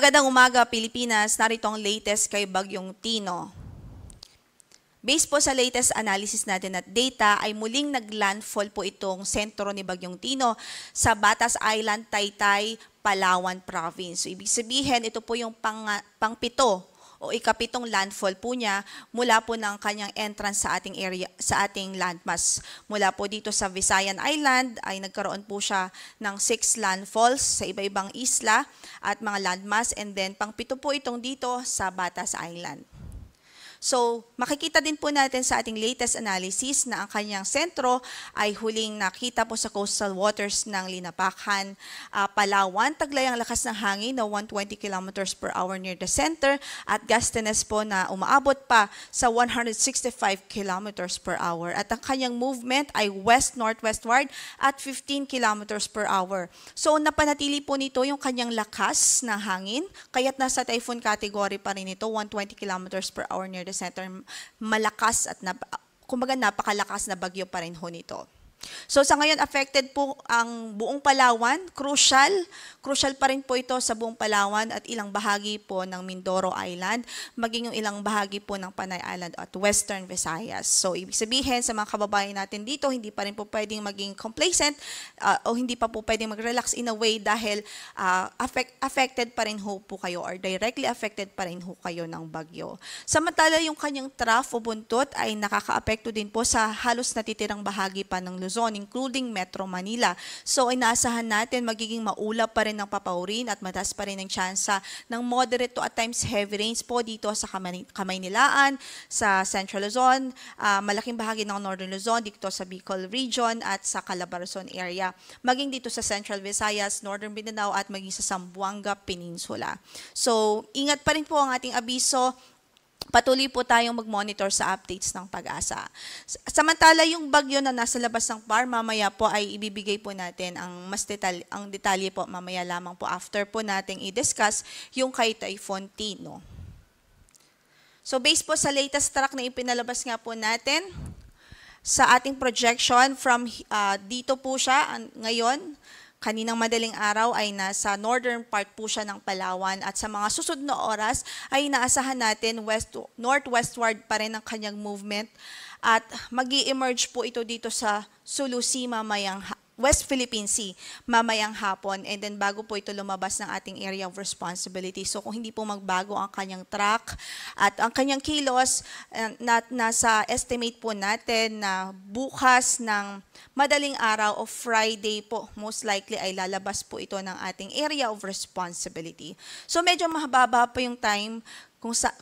Magandang umaga, Pilipinas. Narito ang latest kay Bagyong Tino. Based po sa latest analysis natin at data, ay muling naglandfall po itong sentro ni Bagyong Tino sa Batas Island, Taytay, Palawan Province. So, ibig sabihin, ito po yung pang-pito o ikapitong landfall po niya mula po ng kanyang entrance sa ating area, sa ating landmass. Mula po dito sa Visayan Island ay nagkaroon po siya ng 6 landfalls sa iba-ibang isla at mga landmass, and then pang-pito po itong dito sa Batas Island. So, makikita din po natin sa ating latest analysis na ang kanyang sentro ay huling nakita po sa coastal waters ng Linapakan, Palawan. Taglay ang lakas ng hangin na 120 kilometers per hour near the center at gustiness po na umaabot pa sa 165 kilometers per hour. At ang kanyang movement ay west-northwestward at 15 kilometers per hour. So, napanatili po nito yung kanyang lakas ng hangin, kaya't nasa typhoon category pa rin ito, 120 kilometers per hour near the center. Malakas at kumbaga napakalakas na bagyo pa rin ho nito. So sa ngayon affected po ang buong Palawan, crucial pa rin po ito sa buong Palawan at ilang bahagi po ng Mindoro Island, maging yung ilang bahagi po ng Panay Island at Western Visayas. So ibig sabihin sa mga kababayan natin dito, hindi pa rin po pwedeng maging complacent o hindi pa po pwedeng mag-relax in a way dahil affected pa rin ho po kayo or directly affected pa rin ho kayo ng bagyo. Samantala yung kanyang trough o buntot ay nakaka-apekto din po sa halos natitirang bahagi pa ng Luzon, including Metro Manila. So, inaasahan natin magiging maulap pa rin ng papaurin at mataas pa rin ang tsansa ng moderate to at times heavy rains po dito sa Kamaynilaan, sa Central Luzon, malaking bahagi ng Northern Luzon, dito sa Bicol Region at sa Calabarzon area. Maging dito sa Central Visayas, Northern Mindanao at maging sa Zamboanga Peninsula. So, ingat pa rin po ang ating abiso. Patuloy po tayong mag-monitor sa updates ng Pag-asa. Samantala, yung bagyo na nasa labas ng PAR, mamaya po ay ibibigay po natin ang detalye po mamaya lamang po after po nating i-discuss yung kay Typhoon Tino. So based po sa latest track na ipinalabas nga po natin, sa ating projection from dito po siya ngayon, kaninang madaling araw ay nasa northern part po siya ng Palawan at sa mga susunod na oras ay inaasahan natin northwestward pa rin ang kanyang movement at mag-i-emerge po ito dito sa Sulu Sea mamayang West Philippine Sea mamayang hapon, and then bago po ito lumabas ng ating area of responsibility. So kung hindi po magbago ang kanyang track at ang kanyang kilos, nasa estimate po natin na bukas ng madaling araw o Friday po, most likely ay lalabas po ito ng ating area of responsibility. So medyo mahaba po yung time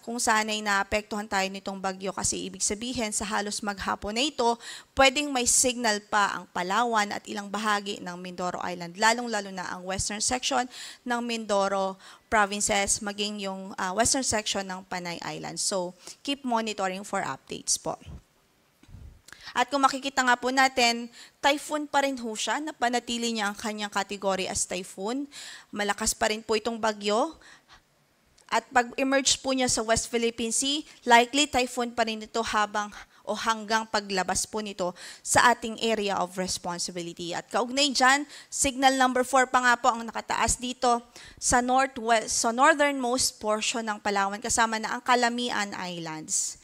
kung saan ay naapektuhan tayo nitong bagyo, kasi ibig sabihin sa halos maghapon na ito, pwedeng may signal pa ang Palawan at ilang bahagi ng Mindoro Island, lalong-lalo na ang western section ng Mindoro provinces, maging yung western section ng Panay Island. So, keep monitoring for updates po. At kung makikita nga po natin, typhoon pa rin ho siya, napanatili niya ang kanyang category as typhoon. Malakas pa rin po itong bagyo. At pag-emerge po niya sa West Philippine Sea, likely typhoon pa rin ito hanggang paglabas po nito sa ating area of responsibility. At kaugnay dyan, signal number 4 pa nga po ang nakataas dito sa northernmost portion ng Palawan, kasama na ang Calamian Islands.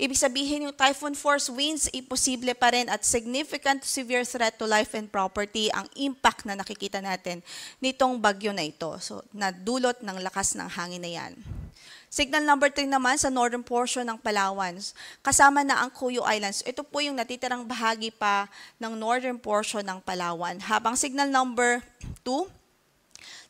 Ibig sabihin yung typhoon force winds, imposible pa rin at significant severe threat to life and property ang impact na nakikita natin nitong bagyo na ito. So, nadulot ng lakas ng hangin na yan. Signal number 3 naman sa northern portion ng Palawan, kasama na ang Cuyo Islands. Ito po yung natitirang bahagi pa ng northern portion ng Palawan. Habang signal number 2,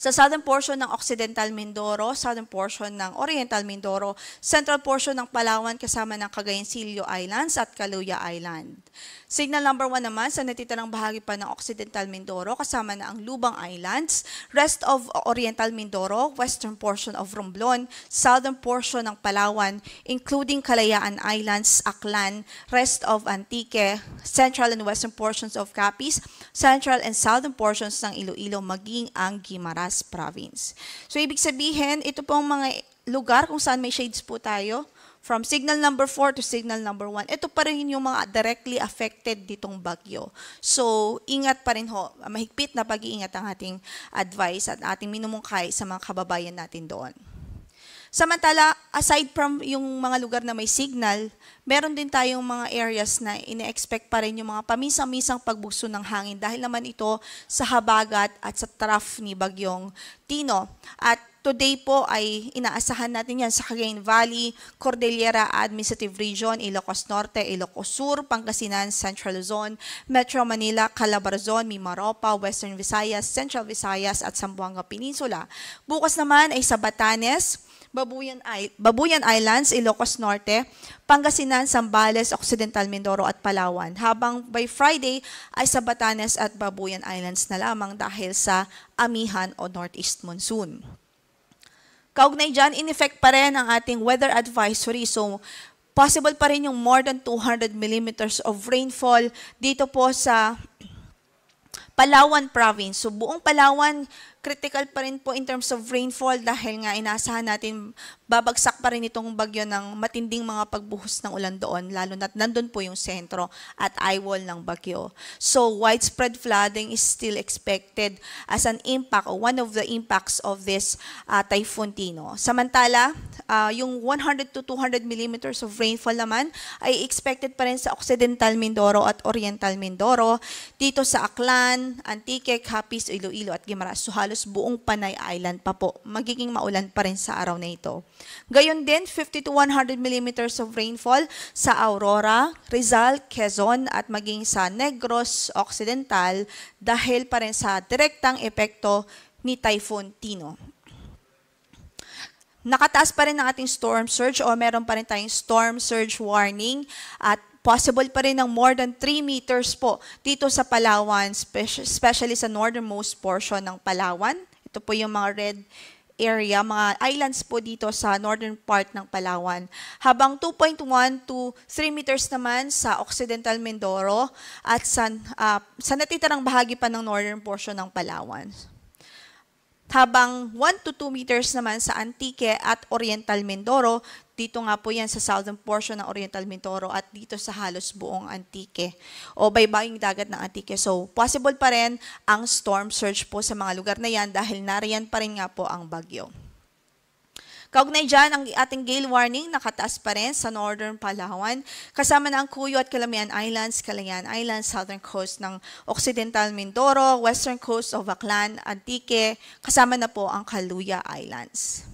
sa southern portion ng Occidental Mindoro, southern portion ng Oriental Mindoro, central portion ng Palawan kasama ng Cagayancillo Islands at Caluya Island. Signal number 1 naman sa natitirang bahagi pa ng Occidental Mindoro kasama na ang Lubang Islands, rest of Oriental Mindoro, western portion of Romblon, southern portion ng Palawan, including Kalayaan Islands, Aklan, rest of Antique, central and western portions of Capiz, central and southern portions ng Iloilo, maging ang Guimaras Province. So ibig sabihin, ito pong mga lugar kung saan may shades po tayo, From signal number 4 to signal number 1, ito pa rin yung mga directly affected ditong bagyo. So, ingat pa rin ho. Mahigpit na pag-iingat ang ating advice at ating minumungkay sa mga kababayan natin doon. Samantala, aside from yung mga lugar na may signal, meron din tayong mga areas na ine-expect pa rin yung mga pamisang-misang pagbuso ng hangin dahil naman ito sa habagat at sa trough ni Bagyong Tino. At today po ay inaasahan natin yan sa Cagayan Valley, Cordillera Administrative Region, Ilocos Norte, Ilocos Sur, Pangasinan, Central Luzon, Metro Manila, Calabarzon, Mimaropa, Western Visayas, Central Visayas at Zamboanga Peninsula. Bukas naman ay sa Batanes, Babuyan Islands, Ilocos Norte, Pangasinan, Zambales, Occidental Mindoro at Palawan. Habang by Friday ay sa Batanes at Babuyan Islands na lamang dahil sa amihan o northeast monsoon. Kaugnay dyan, in effect pa rin ang ating weather advisory. So, possible pa rin yung more than 200 millimeters of rainfall dito po sa Palawan Province. So, buong Palawan, critical pa rin po in terms of rainfall dahil nga inaasahan natin babagsak pa rin itong bagyo ng matinding mga pagbuhos ng ulan doon, lalo na't nandun po yung sentro at eyewall ng bagyo. So, widespread flooding is still expected as an impact or one of the impacts of this Typhoon Tino. Samantala, yung 100 to 200 millimeters of rainfall naman ay expected pa rin sa Occidental Mindoro at Oriental Mindoro, dito sa Aklan, Antique, Capiz, Iloilo at Guimaras. So, halos buong Panay Island pa po. Magiging maulan pa rin sa araw na ito. Gayon din, 50 to 100 millimeters of rainfall sa Aurora, Rizal, Quezon at maging sa Negros Occidental dahil pa rin sa direktang epekto ni Typhoon Tino. Nakataas pa rin ang ating storm surge o meron pa rin tayong storm surge warning at possible pa rin ng more than 3 meters po dito sa Palawan, especially sa northernmost portion ng Palawan. Ito po yung mga red area, mga islands po dito sa northern part ng Palawan. Habang 2.1 to 3 meters naman sa Occidental Mindoro at sa natitirang bahagi pa ng northern portion ng Palawan. Habang 1 to 2 meters naman sa Antique at Oriental Mindoro, dito nga po yan sa southern portion ng Oriental Mindoro at dito sa halos buong Antique o baybaying dagat ng Antique. So, possible pa rin ang storm surge po sa mga lugar na yan dahil nariyan pa rin nga po ang bagyo. Kaugnay dyan, ang ating gale warning nakataas pa rin sa northern Palawan, kasama na ang Cuyo at Calamian Islands, Calayan Islands, southern coast ng Occidental Mindoro, western coast of Aklan, Antique, kasama na po ang Caluya Islands.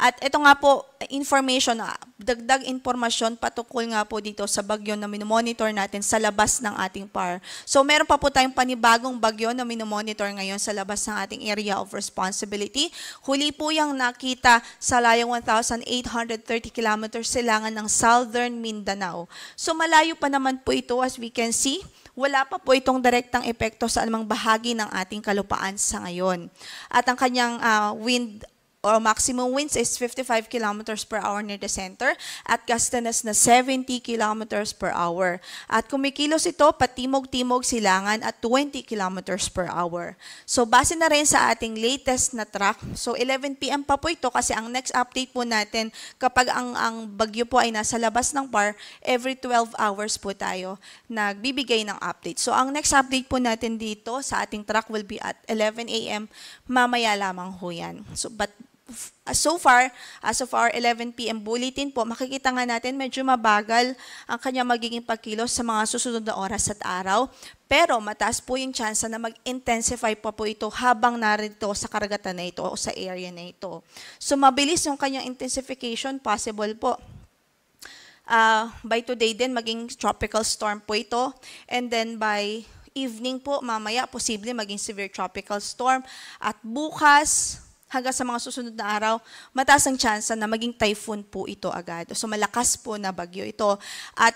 At ito nga po, information, dagdag informasyon patungkol nga po dito sa bagyo na minomonitor natin sa labas ng ating PAR. So meron pa po tayong panibagong bagyo na minomonitor ngayon sa labas ng ating area of responsibility. Huli po yung nakita sa layong 1,830 kilometers silangan ng Southern Mindanao. So malayo pa naman po ito as we can see. Wala pa po itong direktang epekto sa anumang bahagi ng ating kalupaan sa ngayon. At ang kanyang wind or maximum winds is 55 kilometers per hour near the center at gastanas na 70 kilometers per hour. At kumikilos ito patimog-timog silangan at 20 kilometers per hour. So base na rin sa ating latest na track, so 11 PM pa po ito kasi ang next update po natin kapag ang bagyo po ay nasa labas ng PAR, every 12 hours po tayo nagbibigay ng update. So ang next update po natin dito sa ating track will be at 11 AM mamaya lamang ho yan. So far, as of our 11 PM bulletin po, makikita nga natin medyo mabagal ang kanya magiging pagkilos sa mga susunod na oras at araw. Pero mataas po yung chance na mag-intensify pa po ito habang narito sa karagatan na ito o sa area na ito. So mabilis yung kanyang intensification, possible po. By today din, maging tropical storm po ito. And then by evening po, mamaya, posible maging severe tropical storm. At bukas, hanggang sa mga susunod na araw, mataas ang chance na maging typhoon po ito agad. So malakas po na bagyo ito. At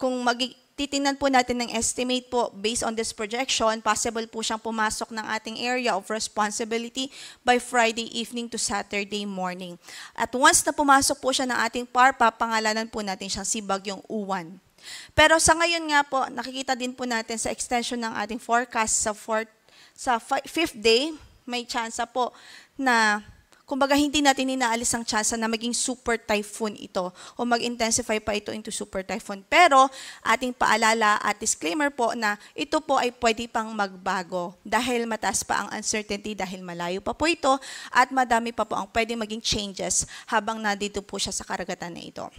kung titingnan po natin ng estimate po, based on this projection, possible po siyang pumasok ng ating area of responsibility by Friday evening to Saturday morning. At once na pumasok po siya ng ating PAR, papangalanan po natin siyang si Bagyong Uwan. Pero sa ngayon nga po, nakikita din po natin sa extension ng ating forecast sa fifth day, may chance po na kumbaga hindi natin inaalis ang tsansa na maging super typhoon ito o mag-intensify pa ito into super typhoon. Pero ating paalala at disclaimer po na ito po ay pwede pang magbago dahil mataas pa ang uncertainty dahil malayo pa po ito at madami pa po ang pwede maging changes habang nandito po siya sa karagatan na ito.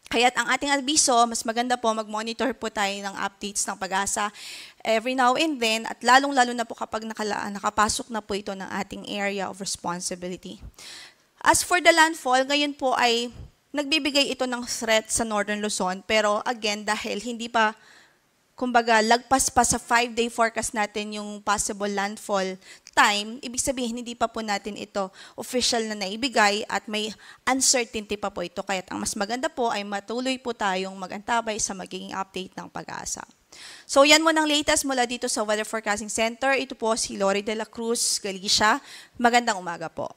Kaya't ang ating abiso, mas maganda po mag-monitor po tayo ng updates ng Pag-asa every now and then at lalong-lalo na po kapag nakapasok na po ito ng ating area of responsibility. As for the landfall, ngayon po ay nagbibigay ito ng threat sa Northern Luzon pero again dahil hindi pa kumbaga lagpas pa sa 5-day forecast natin yung possible landfall time, ibig sabihin hindi pa po natin ito official na naibigay at may uncertainty pa po ito. Kaya ang mas maganda po ay matuloy po tayong mag-antabay sa magiging update ng Pag-asa. So yan mo ng latest mula dito sa Weather Forecasting Center. Ito po si Lori de la Cruz, Galicia. Magandang umaga po.